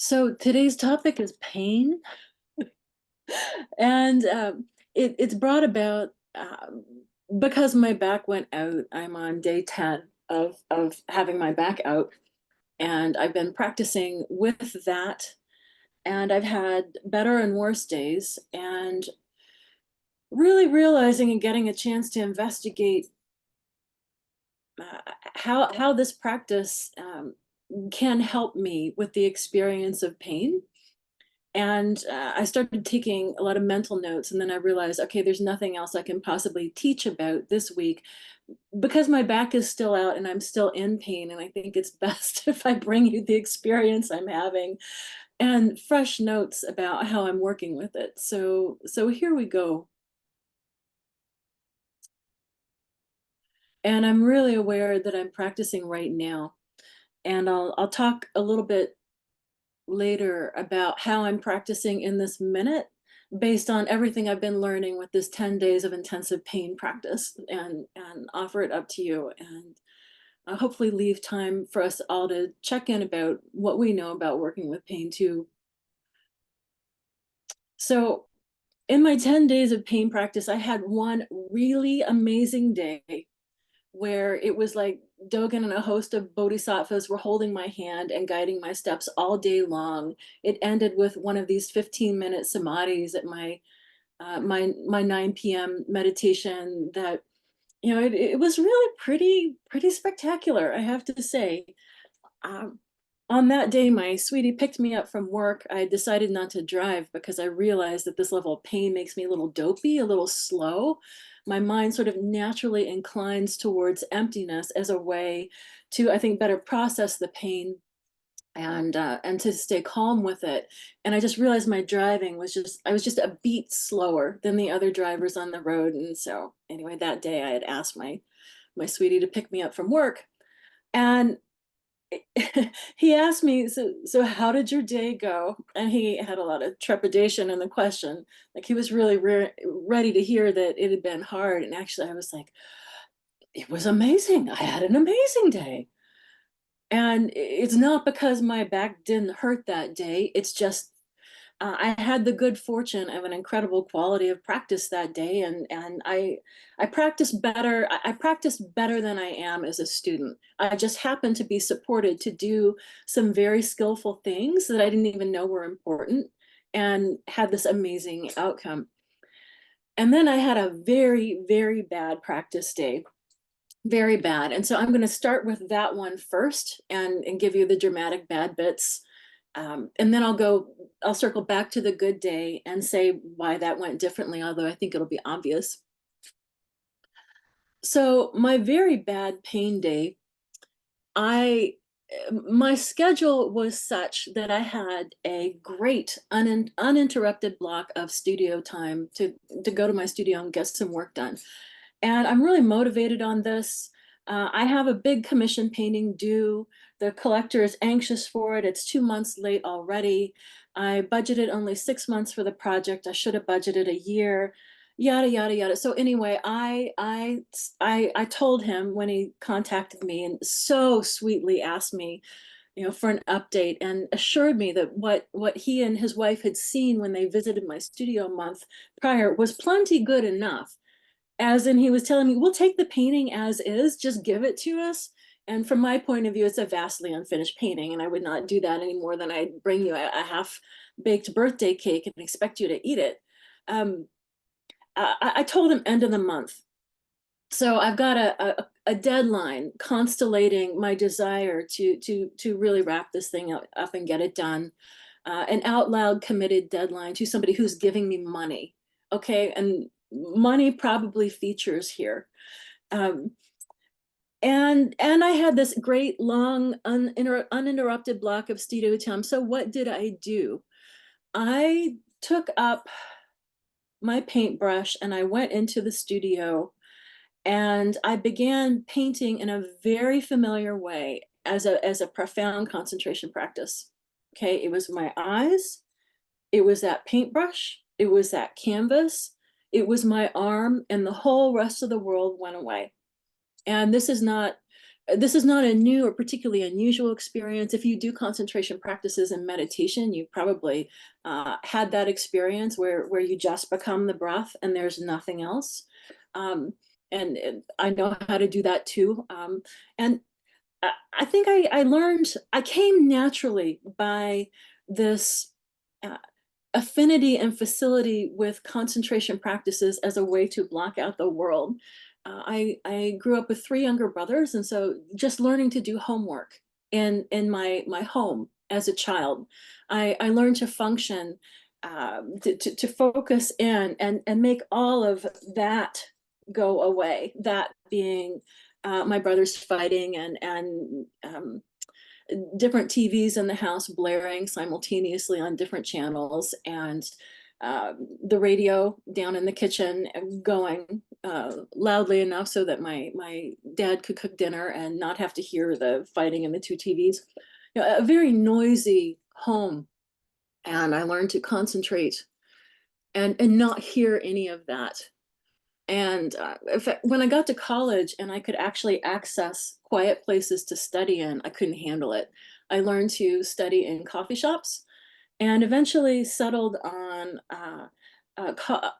So today's topic is pain, and it's brought about because my back went out. I'm on day 10 of having my back out, and I've been practicing with that, and I've had better and worse days, and really realizing and getting a chance to investigate how this practice can help me with the experience of pain. And I started taking a lot of mental notes, and then I realized, okay, there's nothing else I can possibly teach about this week because my back is still out and I'm still in pain. And I think it's best if I bring you the experience I'm having and fresh notes about how I'm working with it. So here we go. And I'm really aware that I'm practicing right now. And I'll talk a little bit later about how I'm practicing in this minute based on everything I've been learning with this 10 days of intensive pain practice and offer it up to you and hopefully leave time for us all to check in about what we know about working with pain too. So in my 10 days of pain practice, I had one really amazing day where it was like Dogen and a host of bodhisattvas were holding my hand and guiding my steps all day long. It ended with one of these 15-minute samadhis at my 9 p.m. meditation that, it was really pretty spectacular, I have to say. Um, on that day, my sweetie picked me up from work. I decided not to drive because I realized that this level of pain makes me a little dopey, a little slow. My mind sort of naturally inclines towards emptiness as a way to, I think, better process the pain and to stay calm with it. And I just realized my driving was I was just a beat slower than the other drivers on the road. And so anyway, that day I had asked my sweetie to pick me up from work. And he asked me, so how did your day go? And he had a lot of trepidation in the question. Like he was really ready to hear that it had been hard. And actually, I was like, it was amazing. I had an amazing day. And it's not because my back didn't hurt that day. It's just I had the good fortune of an incredible quality of practice that day, and I practiced better. I practiced better than I am as a student. I just happened to be supported to do some very skillful things that I didn't even know were important, and had this amazing outcome. And then I had a very bad practice day, very bad. And so I'm going to start with that one first and give you the dramatic bad bits. And then I'll circle back to the good day and say why that went differently, although I think it'll be obvious. So my very bad pain day, I my schedule was such that I had a great uninterrupted block of studio time to go to my studio and get some work done. And I'm really motivated on this. I have a big commission painting due. The collector is anxious for it. It's 2 months late already. I budgeted only 6 months for the project. I should have budgeted a year, yada, yada, yada. So anyway, I told him when he contacted me and so sweetly asked me, for an update and assured me that what he and his wife had seen when they visited my studio a month prior was plenty good enough. As in, he was telling me, we'll take the painting as is, just give it to us. And from my point of view, it's a vastly unfinished painting, and I would not do that any more than I'd bring you a half-baked birthday cake and expect you to eat it. Um, I told him end of the month. So I've got a deadline constellating my desire to really wrap this thing up and get it done. An out loud committed deadline to somebody who's giving me money. Okay, and money probably features here. Um, and I had this great long uninterrupted block of studio time. So what did I do? I took up my paintbrush and I went into the studio and I began painting in a very familiar way as a profound concentration practice. Okay, it was my eyes, it was that paintbrush, it was that canvas, it was my arm, and the whole rest of the world went away. And this is not this is not a new or particularly unusual experience. If you do concentration practices and meditation, you've probably had that experience where you just become the breath and there's nothing else. Um, and I know how to do that too. And I think I learned, I came naturally by this uh, affinity and facility with concentration practices as a way to block out the world. I grew up with three younger brothers, and so just learning to do homework in my home as a child, I learned to function, to focus in and make all of that go away. That being my brothers fighting and different TVs in the house blaring simultaneously on different channels, and the radio down in the kitchen going loudly enough so that my dad could cook dinner and not have to hear the fighting in the two TVs. You know, a very noisy home, and I learned to concentrate and not hear any of that. And in fact, when I got to college and I could actually access quiet places to study in, I couldn't handle it. I learned to study in coffee shops and eventually settled on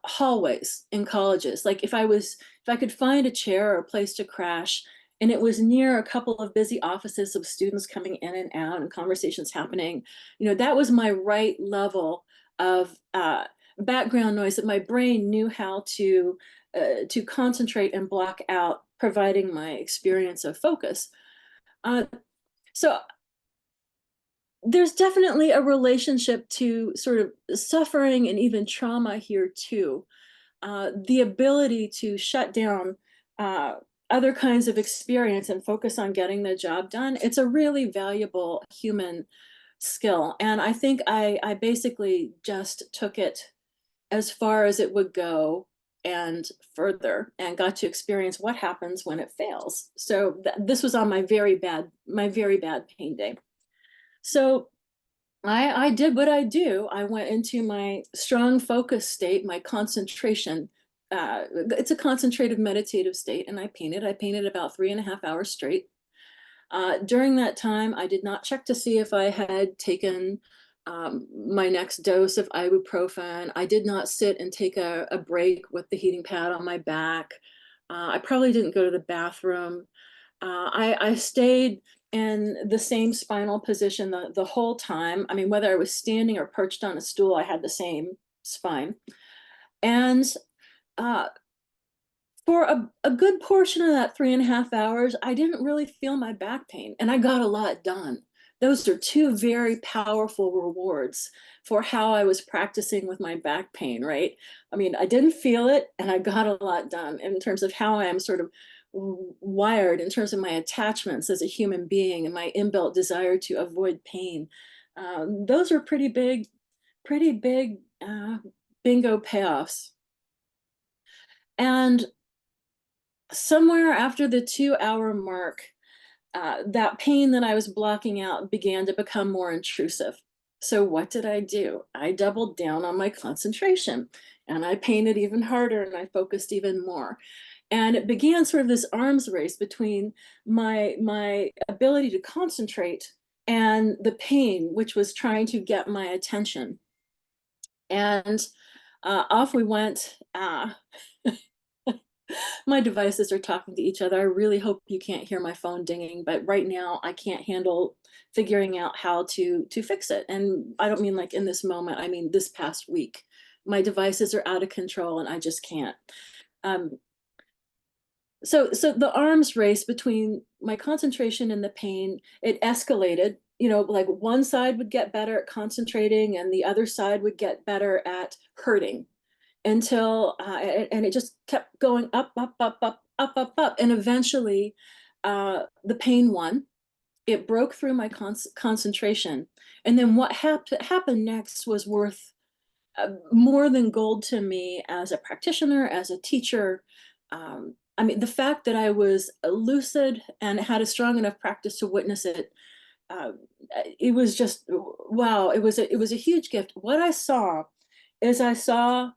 hallways in colleges. Like if I could find a chair or a place to crash, and it was near a couple of busy offices of students coming in and out and conversations happening, you know, that was my right level of background noise that my brain knew how to concentrate and block out, providing my experience of focus. So there's definitely a relationship to sort of suffering and even trauma here too. The ability to shut down other kinds of experience and focus on getting the job done. It's a really valuable human skill. And I think I basically just took it as far as it would go and further, and got to experience what happens when it fails. So this was on my very bad pain day. So I did what I do. I went into my strong focus state, my concentration. It's a concentrative meditative state, and I painted. I painted about 3.5 hours straight. During that time, I did not check to see if I had taken my next dose of ibuprofen. I did not sit and take a break with the heating pad on my back. I probably didn't go to the bathroom. I stayed in the same spinal position the whole time. I mean, whether I was standing or perched on a stool, I had the same spine. And uh, for a good portion of that 3.5 hours, I didn't really feel my back pain, and I got a lot done. Those are two very powerful rewards for how I was practicing with my back pain, right? I mean, I didn't feel it, and I got a lot done in terms of how I am sort of wired, in terms of my attachments as a human being and my inbuilt desire to avoid pain. Those are pretty big bingo payoffs. And somewhere after the 2 hour mark, that pain that I was blocking out began to become more intrusive. So what did I do? I doubled down on my concentration, and I painted even harder, and I focused even more. And it began sort of this arms race between my ability to concentrate and the pain, which was trying to get my attention. And off we went. My devices are talking to each other. I really hope you can't hear my phone dinging, but right now I can't handle figuring out how to fix it. And I don't mean like in this moment, I mean this past week. My devices are out of control and I just can't. Um, so the arms race between my concentration and the pain, it escalated. You know, like one side would get better at concentrating and the other side would get better at hurting, until and it just kept going up, up, up, up, up, up, up, and eventually the pain won. It broke through my concentration, and then what happened next was worth more than gold to me as a practitioner, as a teacher. I mean, the fact that I was lucid and had a strong enough practice to witness it, uh, it was just wow. It was a huge gift. What I saw is I saw,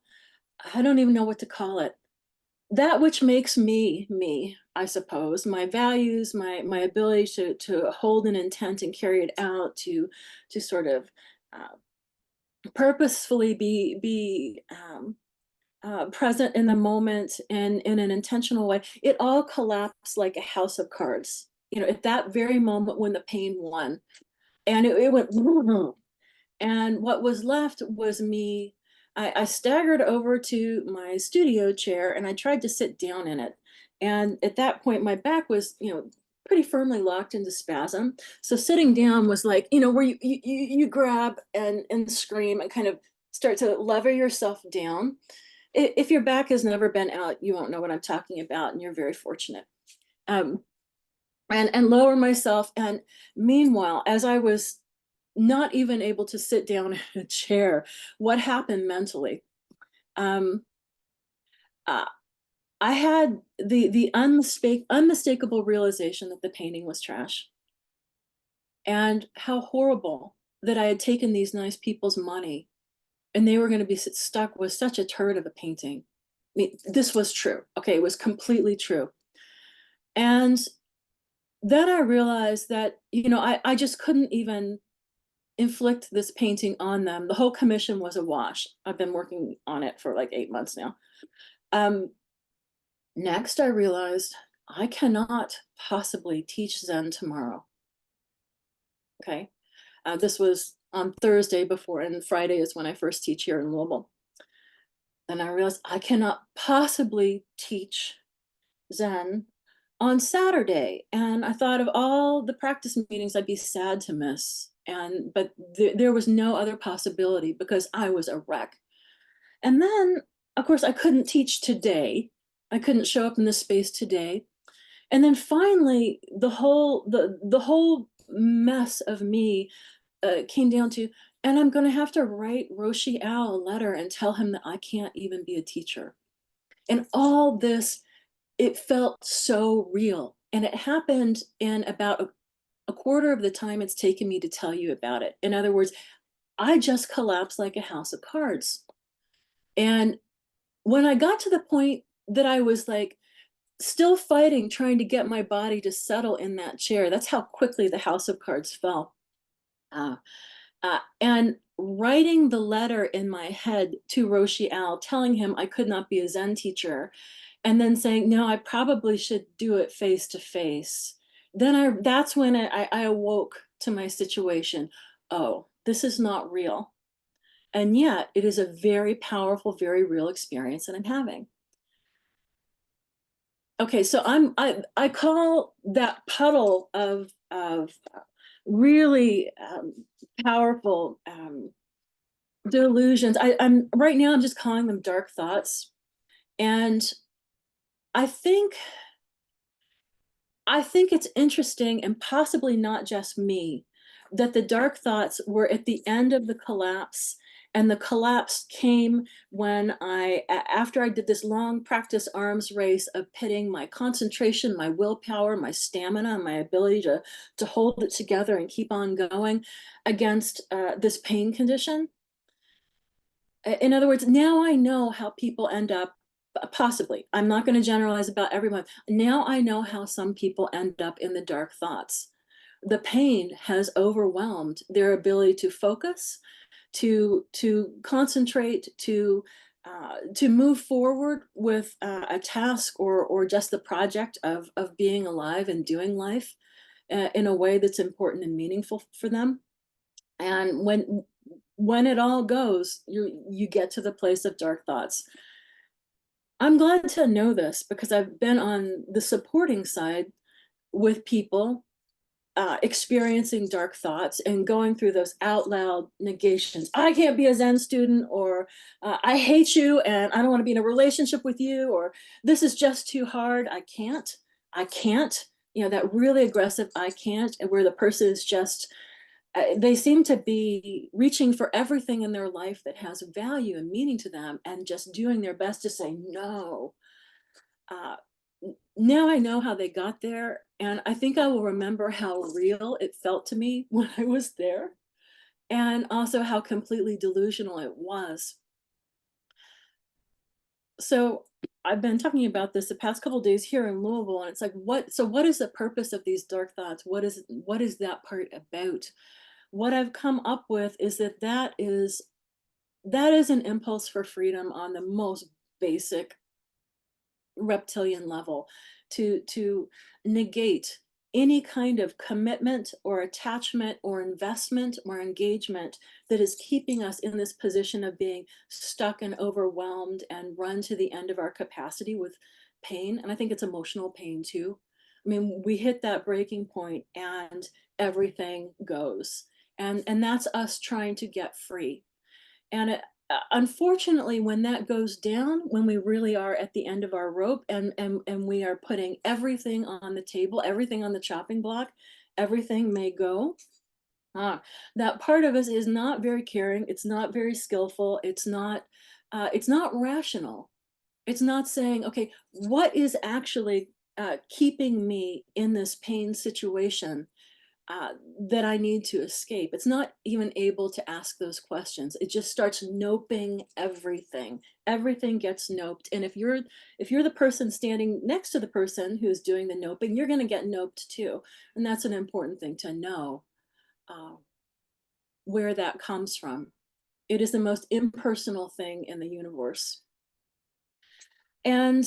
I don't even know what to call it, that which makes me me. I suppose, my values, my ability to hold an intent and carry it out, to sort of uh, purposefully be present in the moment and in an intentional way. It all collapsed like a house of cards. At that very moment when the pain won, and it went, and what was left was me. I staggered over to my studio chair and I tried to sit down in it. And at that point, my back was, pretty firmly locked into spasm. So sitting down was like, where you grab and scream and kind of start to lever yourself down. If your back has never been out, you won't know what I'm talking about, and you're very fortunate. Um, and lower myself. And meanwhile, as I was not even able to sit down in a chair, what happened mentally? Um, uh, I had the unmistakable realization that the painting was trash, and how horrible that I had taken these nice people's money and they were going to be stuck with such a turd of a painting. I mean, this was true. Okay, it was completely true. And then I realized that, I just couldn't even inflict this painting on them. The whole commission was a wash. I've been working on it for like 8 months now. Um, Next, I realized I cannot possibly teach Zen tomorrow. Okay. This was on Thursday before, and Friday is when I first teach here in Louisville. And I realized I cannot possibly teach Zen on Saturday. And I thought of all the practice meetings I'd be sad to miss. But there was no other possibility because I was a wreck. And then, of course, I couldn't teach today. I couldn't show up in this space today. And then finally, the whole mess of me came down to, and I'm going to have to write Roshi Al a letter and tell him that I can't even be a teacher. And all this, it felt so real. And it happened in about a quarter of the time it's taken me to tell you about it. In other words, I just collapsed like a house of cards. And when I got to the point that I was like still fighting, trying to get my body to settle in that chair, that's how quickly the house of cards fell. Uh, and writing the letter in my head to Roshi Al, telling him I could not be a Zen teacher, and then saying, no, I probably should do it face to face. Then that's when I awoke to my situation. Oh, this is not real. And yet it is a very powerful, very real experience that I'm having. Okay, so I call that puddle of really powerful delusions. I'm right now, I'm just calling them dark thoughts. And I think I think it's interesting, and possibly not just me, that the dark thoughts were at the end of the collapse. And the collapse came when after I did this long practice arms race of pitting my concentration, my willpower, my stamina, my ability to hold it together and keep on going against this pain condition. In other words, now I know how people end up, possibly. I'm not going to generalize about everyone. Now I know how some people end up in the dark thoughts. The pain has overwhelmed their ability to focus, to concentrate, to move forward with a task or just the project of being alive and doing life in a way that's important and meaningful for them. And when it all goes, you get to the place of dark thoughts. I'm glad to know this because I've been on the supporting side with people experiencing dark thoughts and going through those out loud negations. I can't be a Zen student, or I hate you and I don't want to be in a relationship with you, or this is just too hard. I can't, that really aggressive I can't, and where the person is just, they seem to be reaching for everything in their life that has value and meaning to them and just doing their best to say no. Uh, Now I know how they got there, and I think I will remember how real it felt to me when I was there, and also how completely delusional it was. So I've been talking about this the past couple of days here in Louisville, and it's like, what is the purpose of these dark thoughts? What is that part about? What I've come up with is that is an impulse for freedom on the most basic reptilian level, to negate any kind of commitment or attachment or investment or engagement that is keeping us in this position of being stuck and overwhelmed and run to the end of our capacity with pain. And I think it's emotional pain too. I mean, we hit that breaking point and everything goes. And that's us trying to get free. And unfortunately, when that goes down, when we really are at the end of our rope, and we are putting everything on the table, everything on the chopping block, everything may go. Ah, that part of us is not very caring. It's not very skillful. It's not rational. It's not saying, okay, what is actually keeping me in this pain situation that I need to escape. It's not even able to ask those questions. It just starts noping everything. Everything gets noped. And if you're the person standing next to the person who's doing the noping, you're going to get noped too. And that's an important thing to know, uh, where that comes from. It is the most impersonal thing in the universe. And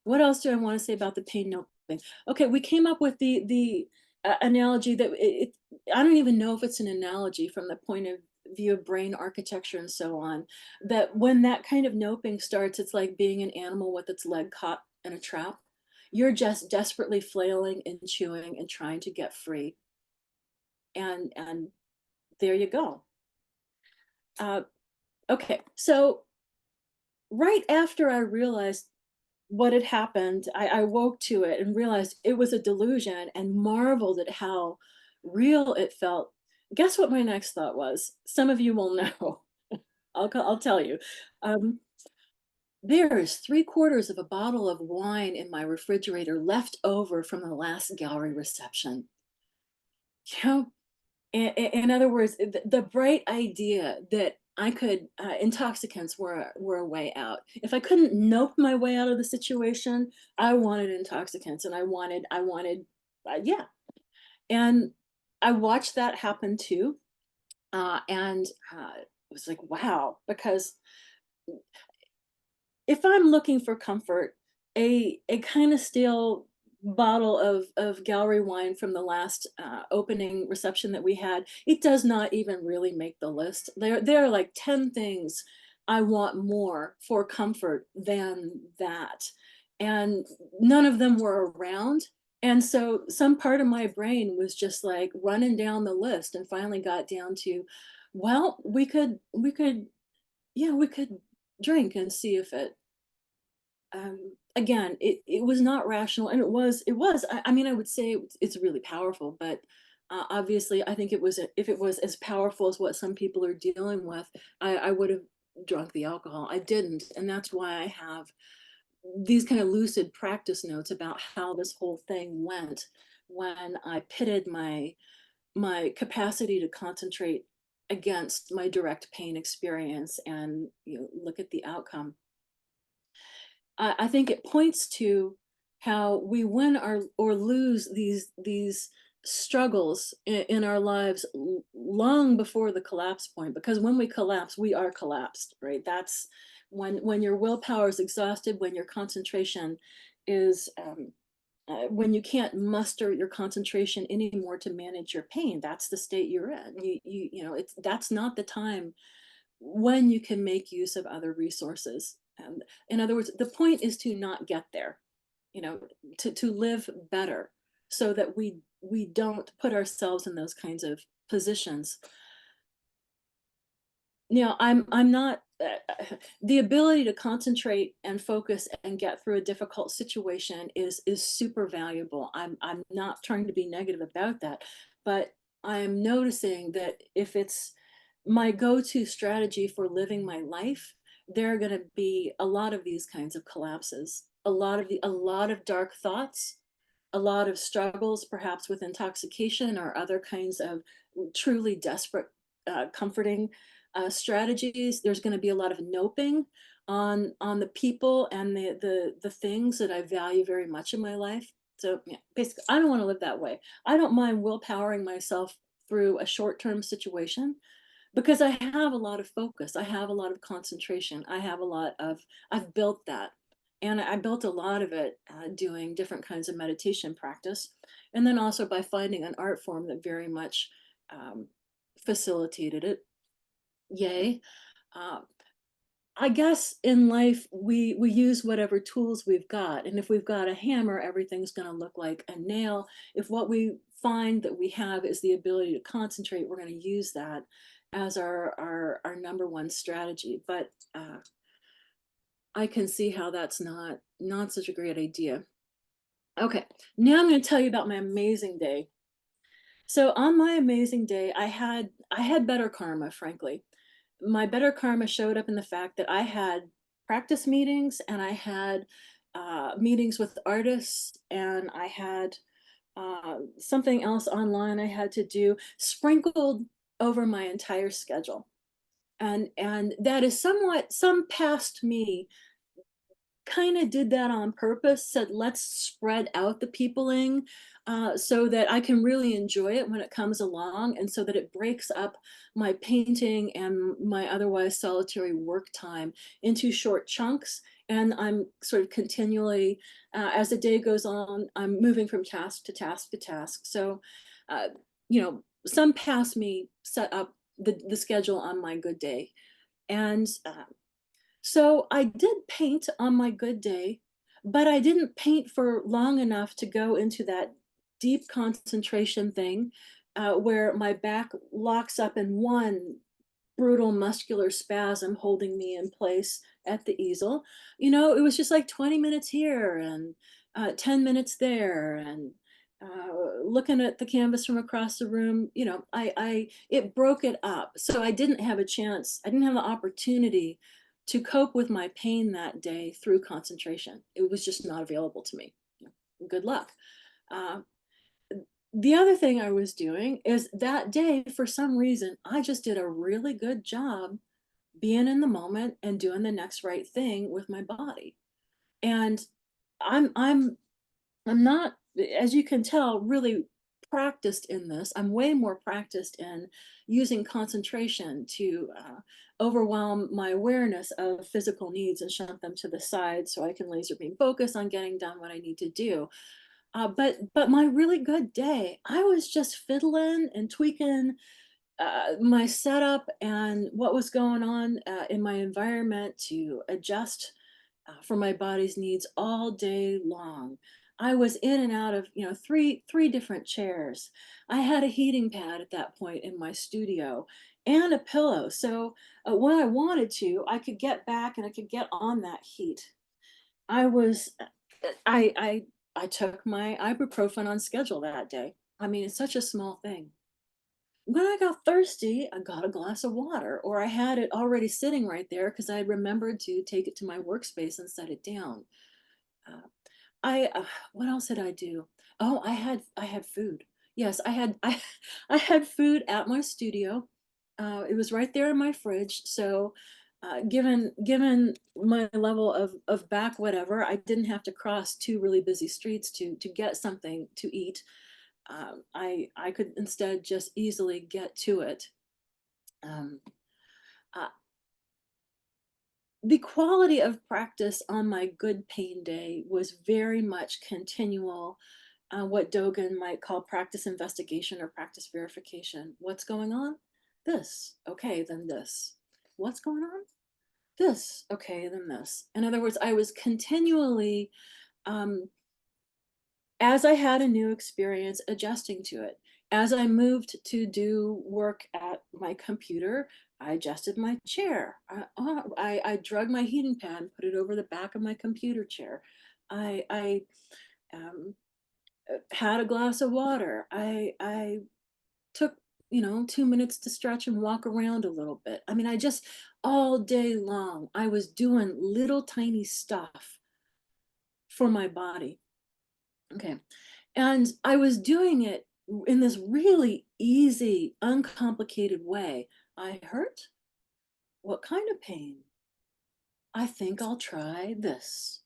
what else do I want to say about the pain note thing? Okay, we came up with the analogy that I don't even know if it's an analogy from the point of view of brain architecture and so on. That when that kind of noping starts, it's like being an animal with its leg caught in a trap. You're just desperately flailing and chewing and trying to get free. And there you go. Uh, okay, so right after I realized what had happened, I woke to it and realized it was a delusion and marveled at how real it felt. Guess what my next thought was? Some of you will know. I'll tell you. Um, there is 3/4 of a bottle of wine in my refrigerator left over from the last gallery reception. You know, in other words, the bright idea that I could intoxicants were a way out. If I couldn't nope my way out of the situation, I wanted intoxicants, and I wanted, yeah. And I watched that happen too, and it was like, wow, because if I'm looking for comfort, a kind of stale bottle of gallery wine from the last opening reception that we had, it does not even really make the list. There are like 10 things I want more for comfort than that. And none of them were around. And so some part of my brain was just like running down the list and finally got down to, well, we could drink and see if it again, it was not rational, and I mean, I would say it's really powerful, but obviously I think if it was as powerful as what some people are dealing with, I would have drunk the alcohol. I didn't, and that's why I have these kind of lucid practice notes about how this whole thing went when I pitted my capacity to concentrate against my direct pain experience and look at the outcome. I think it points to how we win or lose these struggles in our lives long before the collapse point. Because when we collapse, we are collapsed, right? That's when your willpower is exhausted, when your concentration is when you can't muster your concentration anymore to manage your pain. That's the state you're in. That's not the time when you can make use of other resources. In other words, the point is to not get there, you know, to live better so that we don't put ourselves in those kinds of positions. I'm not the ability to concentrate and focus and get through a difficult situation is super valuable. I'm not trying to be negative about that, but I'm noticing that if it's my go-to strategy for living my life, there are going to be a lot of these kinds of collapses, a lot of dark thoughts, a lot of struggles, perhaps with intoxication or other kinds of truly desperate, comforting strategies. There's going to be a lot of noping. on the people and the things that I value very much in my life. So yeah, basically, I don't want to live that way. I don't mind willpowering myself through a short-term situation because I have a lot of focus. I have a lot of concentration. I've built that. And I built a lot of it doing different kinds of meditation practice. And then also by finding an art form that very much um, facilitated it. Yay. Uh, I guess in life we use whatever tools we've got, and if we've got a hammer, everything's going to look like a nail. If what we find that we have is the ability to concentrate, we're going to use that as our number one strategy. But I can see how that's not such a great idea. Okay, now I'm going to tell you about my amazing day. So on my amazing day, I had better karma, frankly. My better karma showed up in the fact that I had practice meetings and I had meetings with artists and I had something else online I had to do sprinkled over my entire schedule. And that is somewhat some past me kind of did that on purpose, said, let's spread out the peopling so that I can really enjoy it when it comes along and so that it breaks up my painting and my otherwise solitary work time into short chunks. And I'm sort of continually, as the day goes on, I'm moving from task to task to task. So, uh, some past me set up the schedule on my good day. And so I did paint on my good day, but I didn't paint for long enough to go into that deep concentration thing where my back locks up in one brutal muscular spasm holding me in place at the easel. It was just like 20 minutes here and 10 minutes there and looking at the canvas from across the room. It broke it up. So I didn't have a chance. I didn't have the opportunity to cope with my pain that day through concentration. It was just not available to me. Good luck. Uh, the other thing I was doing is that day, for some reason, I just did a really good job being in the moment and doing the next right thing with my body. And I'm I'm not, as you can tell, really practiced in this. I'm way more practiced in using concentration to overwhelm my awareness of physical needs and shunt them to the side so I can laser beam focus on getting done what I need to do. But my really good day, I was just fiddling and tweaking my setup and what was going on in my environment to adjust for my body's needs all day long. I was in and out of, three different chairs. I had a heating pad at that point in my studio and a pillow. So when I wanted to, I could get back and I could get on that heat. I was, I took my ibuprofen on schedule that day. I mean, it's such a small thing. When I got thirsty, I got a glass of water, or I had it already sitting right there because I had remembered to take it to my workspace and set it down. Uh, I what else did I do? Oh, I had food. Yes, I had food at my studio. It was right there in my fridge. So, given my level of back whatever, I didn't have to cross two really busy streets to get something to eat. I could instead just easily get to it. Um, uh, the quality of practice on my good pain day was very much continual, what Dogen might call practice investigation or practice verification. What's going on? This. Okay, then this. What's going on? This. Okay, then this. In other words, I was continually um, as I had a new experience adjusting to it. As I moved to do work at my computer, I adjusted my chair. I drug my heating pad and put it over the back of my computer chair. I um, had a glass of water. I took 2 minutes to stretch and walk around a little bit. I mean, I just all day long I was doing little tiny stuff for my body. Okay. And I was doing it in this really easy, uncomplicated way. I hurt? What kind of pain? I think I'll try this.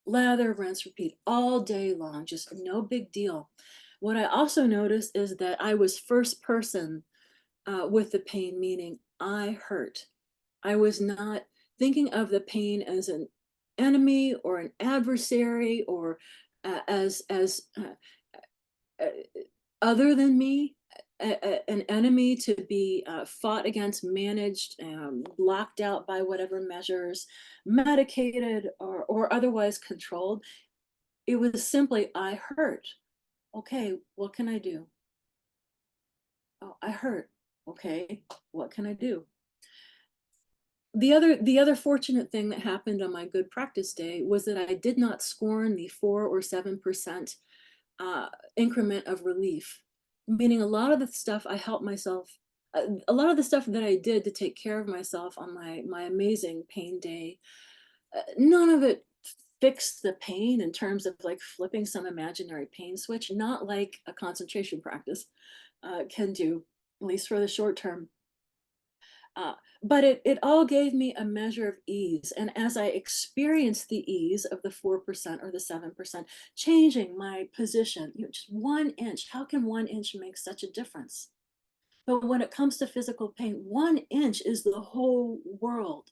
Lather, rinse, repeat all day long, just no big deal. What I also noticed is that I was first person with the pain, meaning I hurt. I was not thinking of the pain as an enemy or an adversary or as other than me, an enemy to be fought against, managed, blocked out by whatever measures, medicated or otherwise controlled. It was simply, I hurt. Okay, what can I do? Oh, I hurt. Okay, what can I do? The other fortunate thing that happened on my good practice day was that I did not scorn the 4 or 7% increment of relief. Meaning a lot of the stuff I helped myself, a lot of the stuff that I did to take care of myself on my amazing pain day, none of it fixed the pain in terms of like flipping some imaginary pain switch, not like a concentration practice can do, at least for the short term. Uh, but it all gave me a measure of ease. And as I experienced the ease of the 4% or the 7%, changing my position, just 1 inch, how can 1 inch make such a difference? But when it comes to physical pain, 1 inch is the whole world.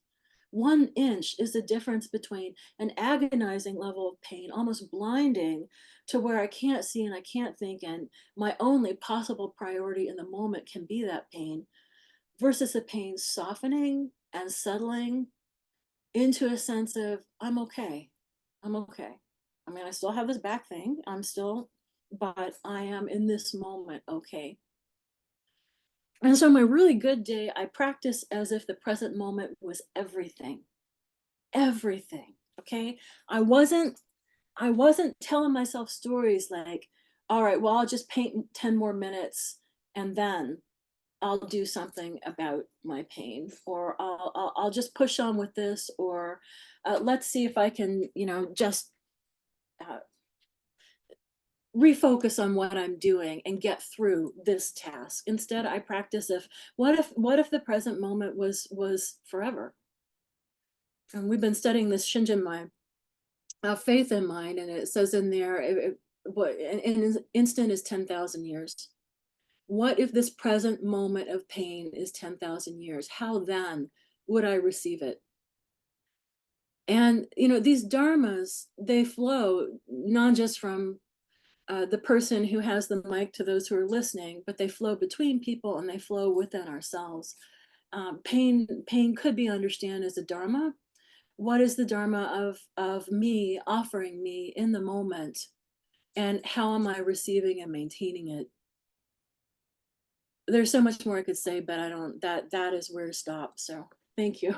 1 inch is the difference between an agonizing level of pain, almost blinding to where I can't see and I can't think, and my only possible priority in the moment can be that pain versus the pain softening and settling into a sense of, I'm okay. I'm okay. I mean, I still have this back thing. But I am in this moment okay. And so my really good day, I practice as if the present moment was everything. Everything. Okay. I wasn't I wasn't telling myself stories like, all right, well, I'll just paint 10 more minutes and then I'll do something about my pain, or I'll just push on with this, or let's see if I can, just uh, refocus on what I'm doing and get through this task. Instead, I practice if what if the present moment was forever? And we've been studying this Shinjin mind, faith in mind, and it says in there, what an instant is 10,000 years. What if this present moment of pain is 10,000 years? How then would I receive it? And, these dharmas, they flow not just from the person who has the mic to those who are listening, but they flow between people and they flow within ourselves. Pain could be understood as a dharma. What is the dharma of me offering me in the moment? And how am I receiving and maintaining it? There's so much more I could say, but I don't, that is where to stop. So thank you.